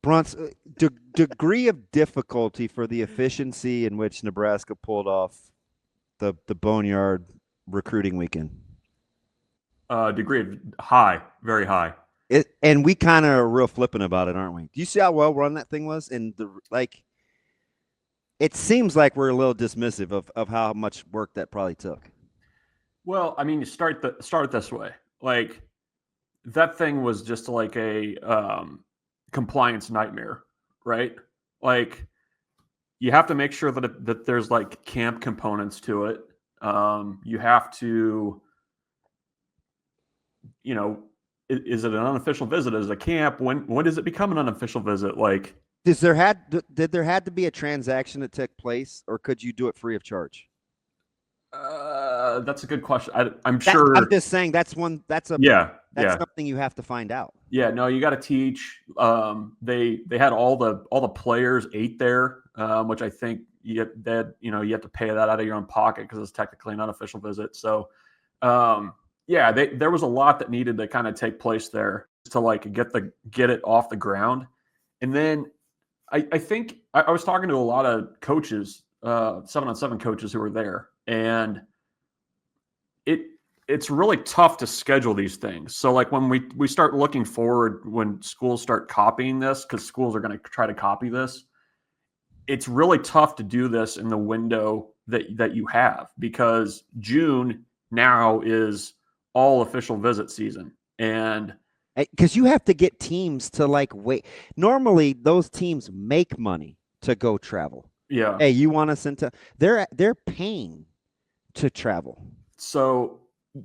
Bruntz, degree of difficulty for the efficiency in which Nebraska pulled off the boneyard recruiting weekend. Degree of high, very high. And we kind of are real flippant about it, aren't we? Do you see how well run that thing was? And it seems like we're a little dismissive of how much work that probably took. Well, I mean, you start this way. Like that thing was just like a compliance nightmare, right? Like you have to make sure that there's like camp components to it. You have to, is it an unofficial visit? Is it a camp? When does it become an unofficial visit? Like, did there had to be a transaction that took place, or could you do it free of charge? That's a good question. I'm sure. I'm just saying that's something you have to find out. Yeah, no, you got to teach. They had all the players ate there, which I think you have to pay that out of your own pocket because it's technically an unofficial visit. So, there was a lot that needed to kind of take place there to like get it off the ground. And then I think I was talking to a lot of coaches, 7-on-7 coaches who were there, and it's really tough to schedule these things. So like when we start looking forward, when schools start copying this, because schools are going to try to copy this, it's really tough to do this in the window that you have, because June now is all official visit season. And because you have to get teams to like wait. Normally those teams make money to go travel. Yeah. Hey, you want us into they're paying to travel. So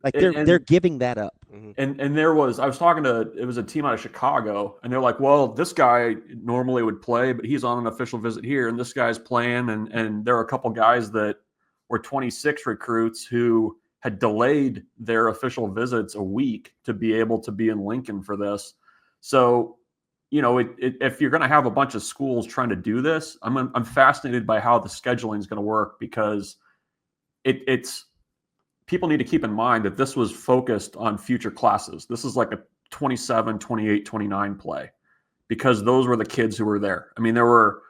like they're giving that up. And I was talking to, it was a team out of Chicago, and they're like, well, this guy normally would play, but he's on an official visit here, and this guy's playing. And there are a couple guys that were 26 recruits who had delayed their official visits a week to be able to be in Lincoln for this. So, if you're going to have a bunch of schools trying to do this, I'm fascinated by how the scheduling is going to work, because it's people need to keep in mind that this was focused on future classes. This is like a 27, 28, 29 play, because those were the kids who were there. I mean, there were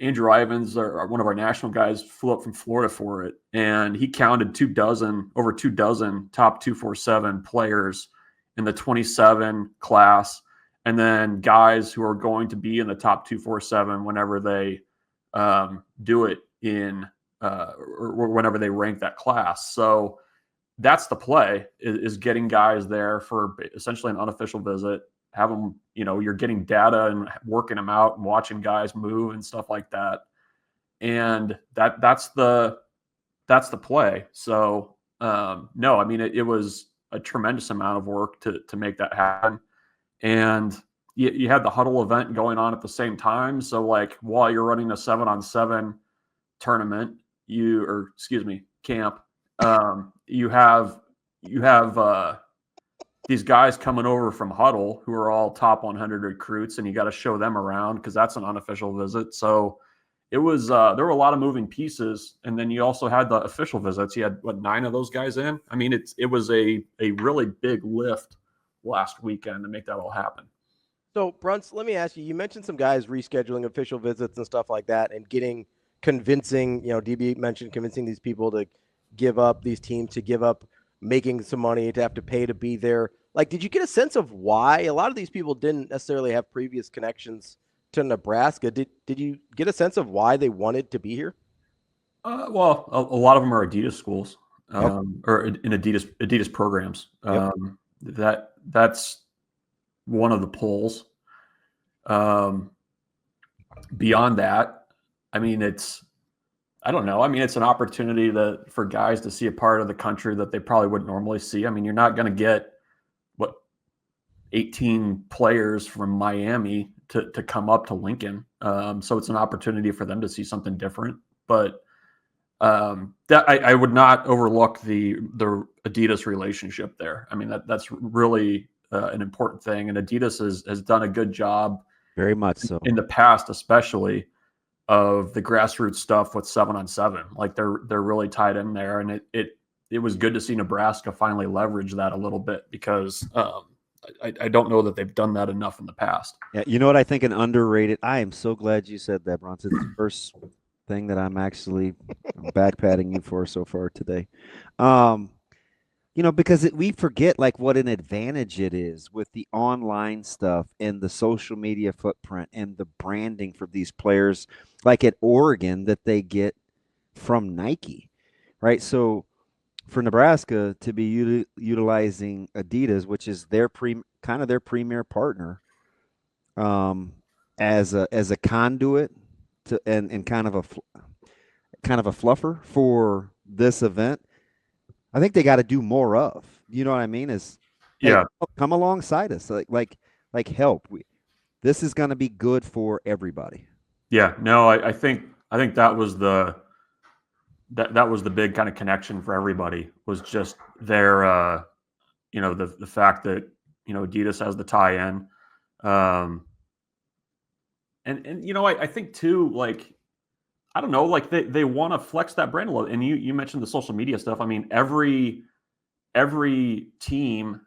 Andrew Ivins, one of our national guys, flew up from Florida for it, and he counted over 24 top 247 players in the 27 class, and then guys who are going to be in the top 247 whenever they do it in or whenever they rank that class. So that's the play, is getting guys there for essentially an unofficial visit, have them, you're getting data and working them out and watching guys move and stuff like that. And that's the play. So no, I mean, it was a tremendous amount of work to make that happen. And you had the huddle event going on at the same time. So like while you're running a 7-on-7 tournament, camp, you have these guys coming over from huddle who are all top 100 recruits, and you got to show them around because that's an unofficial visit. So it was there were a lot of moving pieces, and then you also had the official visits. You had 9 of those guys in. I mean, it was a really big lift last weekend to make that all happen. So Bruntz, let me ask you. You mentioned some guys rescheduling official visits and stuff like that, and convincing, DB mentioned convincing these people to give up, these teams to give up making some money, to have to pay to be there. Like, did you get a sense of why? A lot of these people didn't necessarily have previous connections to Nebraska. Did you get a sense of why they wanted to be here? Well, a lot of them are Adidas schools, or in Adidas programs. Yep. That's one of the pulls. Beyond that, I mean, I don't know. I mean, it's an opportunity for guys to see a part of the country that they probably wouldn't normally see. I mean, you're not going to get 18 players from Miami to come up to Lincoln. So it's an opportunity for them to see something different. But that I would not overlook the Adidas relationship there. I mean, that's really an important thing. And Adidas has done a good job, very much so, in the past, especially, of the grassroots stuff with 7-on-7. Like they're really tied in there, and it was good to see Nebraska finally leverage that a little bit, because I don't know that they've done that enough in the past. Yeah, you know what I think an underrated. I am so glad you said that, Bruntz. It's the first thing that I'm actually back patting you for so far today. Because we forget like what an advantage it is with the online stuff and the social media footprint and the branding for these players, like at Oregon, that they get from Nike, right? So for Nebraska to be utilizing Adidas, which is their kind of their premier partner, as a conduit to and kind of a fluffer for this event, I think they got to do more of. You know what I mean? Is hey, come alongside us, like help. This is going to be good for everybody. Yeah, no, I think that was the that was the big kind of connection for everybody, was just their the fact that Adidas has the tie-in, and I think too, like, I don't know, like they want to flex that brand a little. And you mentioned the social media stuff. I mean, every team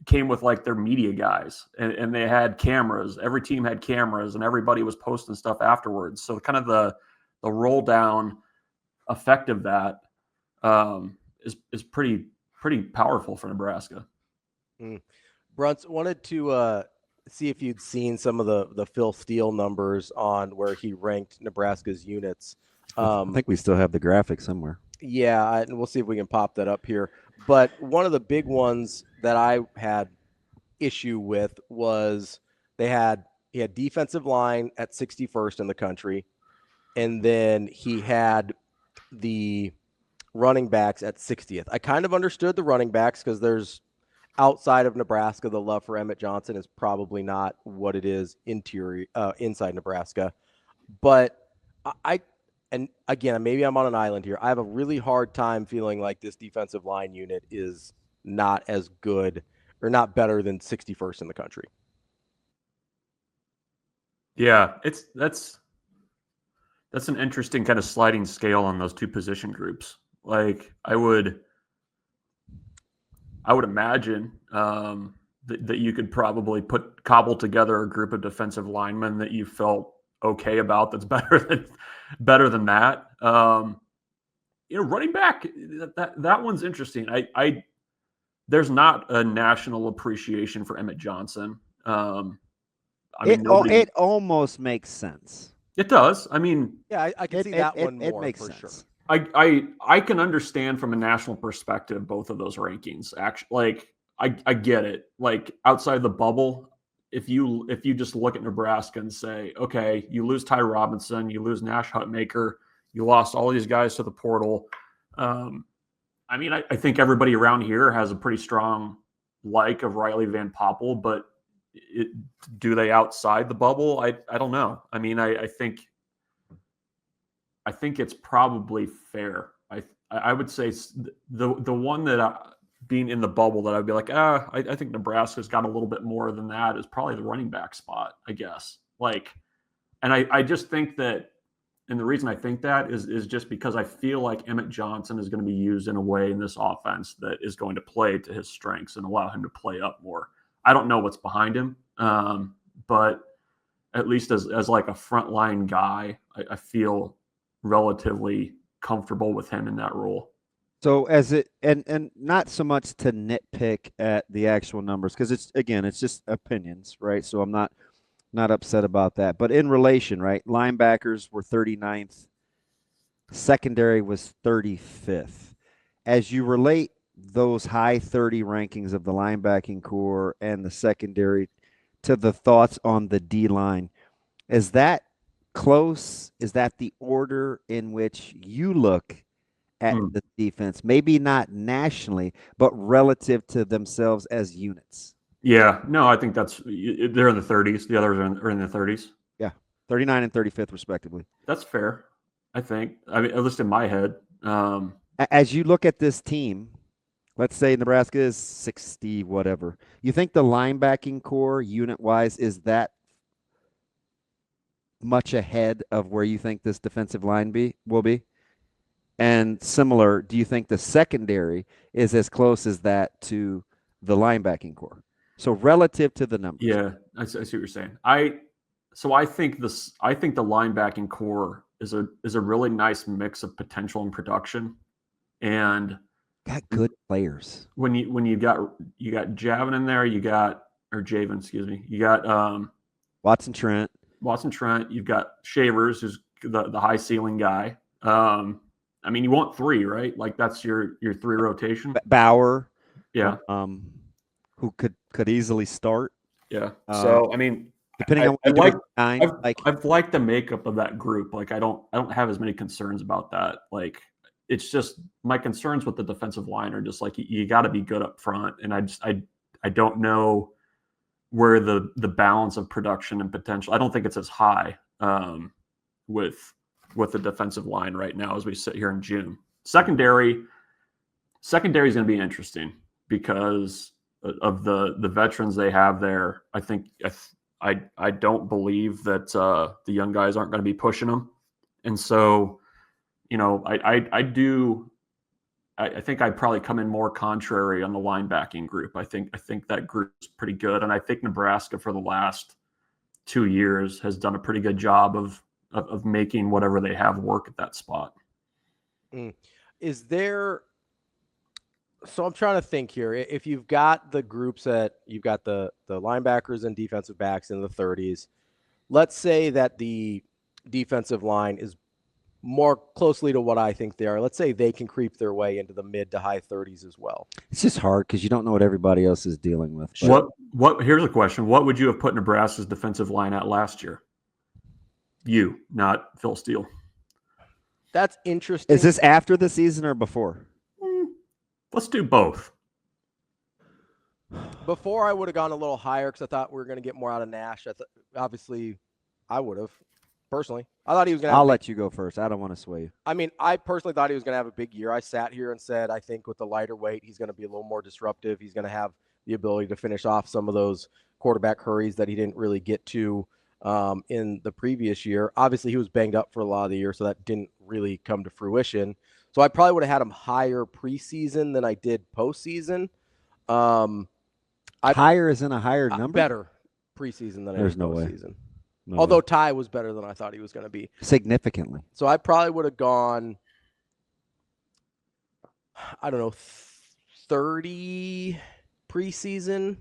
came with like their media guys, and they had cameras. Every team had cameras, and everybody was posting stuff afterwards. So kind of the roll down effect of that is pretty powerful for Nebraska. Bruntz, wanted to see if you'd seen some of the Phil Steele numbers on where he ranked Nebraska's units. I think we still have the graphic somewhere. Yeah, and we'll see if we can pop that up here. But one of the big ones that I had issue with was he had defensive line at 61st in the country, and then he had the running backs at 60th. I kind of understood the running backs because there's outside of Nebraska, the love for Emmett Johnson is probably not what it is inside Nebraska. But and again, maybe I'm on an island here. I have a really hard time feeling like this defensive line unit is not as good or not better than 61st in the country. Yeah, that's an interesting kind of sliding scale on those two position groups. Like I would imagine that you could probably cobble together a group of defensive linemen that you felt okay about that's better than that. Running back, that one's interesting. There's not a national appreciation for Emmett Johnson. It almost makes sense. It does. I mean, yeah, I can see that one more. It makes for sense. Sure. I can understand from a national perspective both of those rankings. Actually, like I get it. Like outside the bubble, if you just look at Nebraska and say, okay, you lose Ty Robinson, you lose Nash Hutmaker, you lost all these guys to the portal. I think everybody around here has a pretty strong like of Riley Van Poppel, but do they outside the bubble? I don't know. I mean, I think it's probably fair. I would say the one that being in the bubble that I'd be like, I think Nebraska's got a little bit more than that is probably the running back spot, I guess. Like, and I just think that, and the reason I think that is just because I feel like Emmett Johnson is going to be used in a way in this offense that is going to play to his strengths and allow him to play up more. I don't know what's behind him, but at least as like a frontline guy, I feel relatively comfortable with him in that role. So and not so much to nitpick at the actual numbers, because it's just opinions, right? So I'm not upset about that. But in relation, right, linebackers were 39th, secondary was 35th. As you relate those high 30 rankings of the linebacking core and the secondary to the thoughts on the D line, is that close? Is that the order in which you look at the defense? Maybe not nationally, but relative to themselves as units. Yeah, no, I think they're in the 30s. The others are in the 30s. Yeah, 39 and 35th respectively. That's fair, I think. I mean, at least in my head. As you look at this team, let's say Nebraska is 60 whatever. You think the linebacking core unit-wise is that much ahead of where you think this defensive line will be? And similar, do you think the secondary is as close as that to the linebacking core. So relative to the numbers. Yeah, I see what you're saying. I think the linebacking core is a really nice mix of potential and production, and got good players. When you got Javin in there, Javen, excuse me. You got Watson Trent. You've got Shavers, who's the high ceiling guy. I mean, you want 3, right? Like that's your 3 rotation. Bauer. Yeah. Who could easily start. Yeah. So I mean, depending on what I've liked the makeup of that group. Like I don't have as many concerns about that. Like it's just my concerns with the defensive line are just like you got to be good up front, and I don't know where the balance of production and potential. I don't think it's as high with the defensive line right now as we sit here in June. Secondary is going to be interesting because of the veterans they have there. I think I don't believe that the young guys aren't going to be pushing them, and so I think I'd probably come in more contrary on the linebacking group. I think that group is pretty good, and I think Nebraska for the last 2 years has done a pretty good job of making whatever they have work at that spot. Is there? So I'm trying to think here. If you've got the groups you've got the linebackers and defensive backs in the 30s, let's say that the defensive line is more closely to what I think they are. Let's say they can creep their way into the mid to high 30s as well. It's just hard because you don't know what everybody else is dealing with. What? Here's a question: what would you have put Nebraska's defensive line at last year? You, not Phil Steele. That's interesting. Is this after the season or before? Let's do both. Before, I would have gone a little higher because I thought we were going to get more out of Nash. Obviously, I would have. Personally, I thought he was going to. I'll let you go first. I don't want to sway you. I mean, I personally thought he was going to have a big year. I sat here and said, I think with the lighter weight, he's going to be a little more disruptive. He's going to have the ability to finish off some of those quarterback hurries that he didn't really get to in the previous year. Obviously, he was banged up for a lot of the year, so that didn't really come to fruition. So I probably would have had him higher preseason than I did postseason. Higher is in a higher number? Better preseason than There's I did no postseason. way. No Although way. Ty was better than I thought he was going to be. Significantly. So I probably would have gone, I don't know, 30 preseason.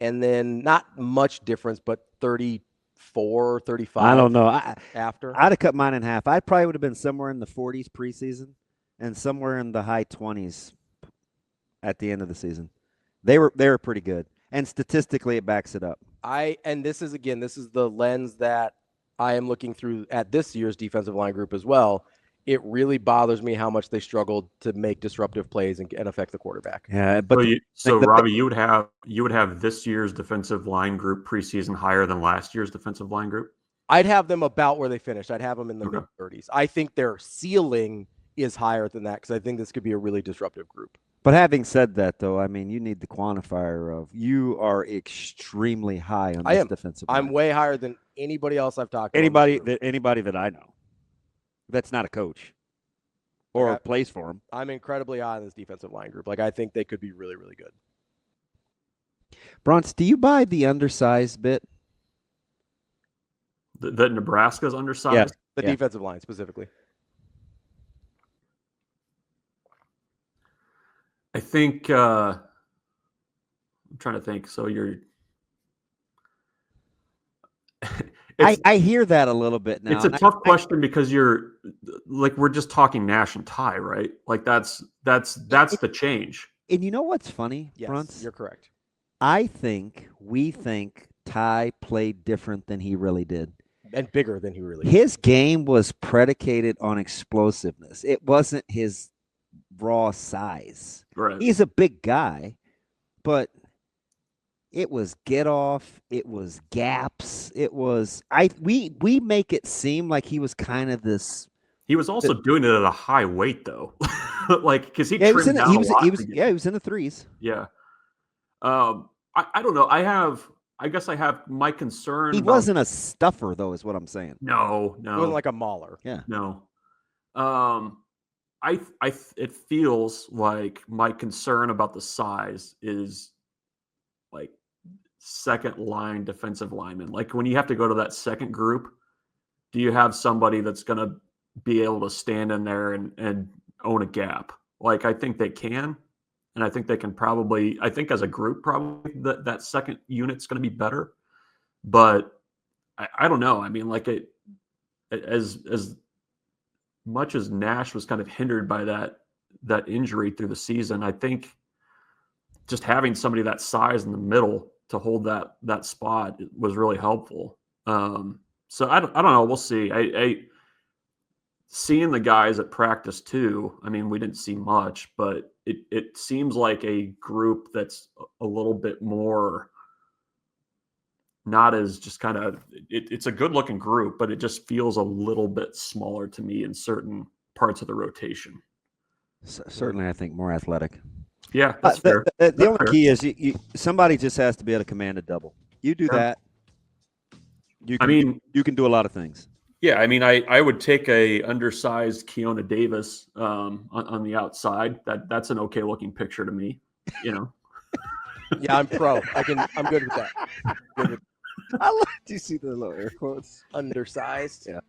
And then not much difference, but 34, 35. I don't know. After. I'd have cut mine in half. I probably would have been somewhere in the 40s preseason and somewhere in the high 20s at the end of the season. They were pretty good. And statistically, it backs it up. This is the lens that I am looking through at this year's defensive line group as well. It really bothers me how much they struggled to make disruptive plays and affect the quarterback. Yeah, but Robbie, you would have this year's defensive line group preseason higher than last year's defensive line group? I'd have them about where they finished. I'd have them in the mid-30s. I think their ceiling is higher than that because I think this could be a really disruptive group. But having said that, though, I mean, you need the quantifier of you are extremely high on this defensive line. I'm way higher than anybody else I've talked to. Anybody that I know that's not a coach or plays for him. I'm incredibly high on this defensive line group. Like, I think they could be really, really good. Bruntz, do you buy the undersized bit? That Nebraska's undersized? Yeah. The defensive line specifically. I think I'm trying to think. So you're I hear that a little bit now. It's a tough question because you're like we're just talking Nash and Ty, right? Like that's the change. And you know what's funny, yes, Bruntz? You're correct. We think Ty played different than he really did. And bigger than he really did. His game was predicated on explosiveness. It wasn't his raw size. Right. He's a big guy, but it was get off, it was gaps, it was we make it seem like he was kind of this. He was also doing it at a high weight though. Like because he was in the threes. Yeah. I don't know. I guess I have my concern. He wasn't a stuffer though, is what I'm saying. No. He wasn't like a mauler. Yeah. No. it feels like my concern about the size is like second line defensive lineman. Like when you have to go to that second group, do you have somebody that's going to be able to stand in there and own a gap? Like I think they can, and I think they can probably. I think as a group, probably that second unit's going to be better. But I don't know. I mean, like as much as Nash was kind of hindered by that injury through the season, I think just having somebody that size in the middle to hold that spot was really helpful. So I don't know. We'll see. I seeing the guys at practice too. I mean, we didn't see much, but it seems like a group that's a little bit more. Not as just kind of it's a good looking group, but it just feels a little bit smaller to me in certain parts of the rotation. Certainly, I think more athletic. Yeah, that's fair. The only key is somebody just has to be able to command a double. You do that. You can do a lot of things. Yeah, I mean, I would take a undersized Keona Davis on the outside. That's an okay looking picture to me. You know. Yeah, I'm pro. I'm good with that. Good with I love to see the little air quotes. Undersized. Yeah.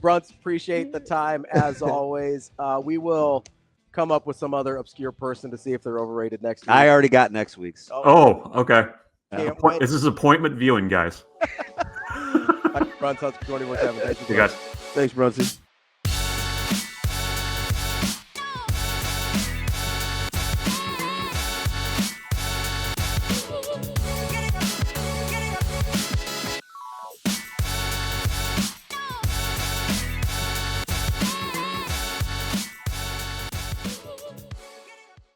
Bruntz, appreciate the time as always. We will come up with some other obscure person to see if they're overrated next week. I already got next week's. Oh, okay. This is appointment viewing, guys. Bruntz of Husker247. Thank you, guys. Thanks, Bruntz.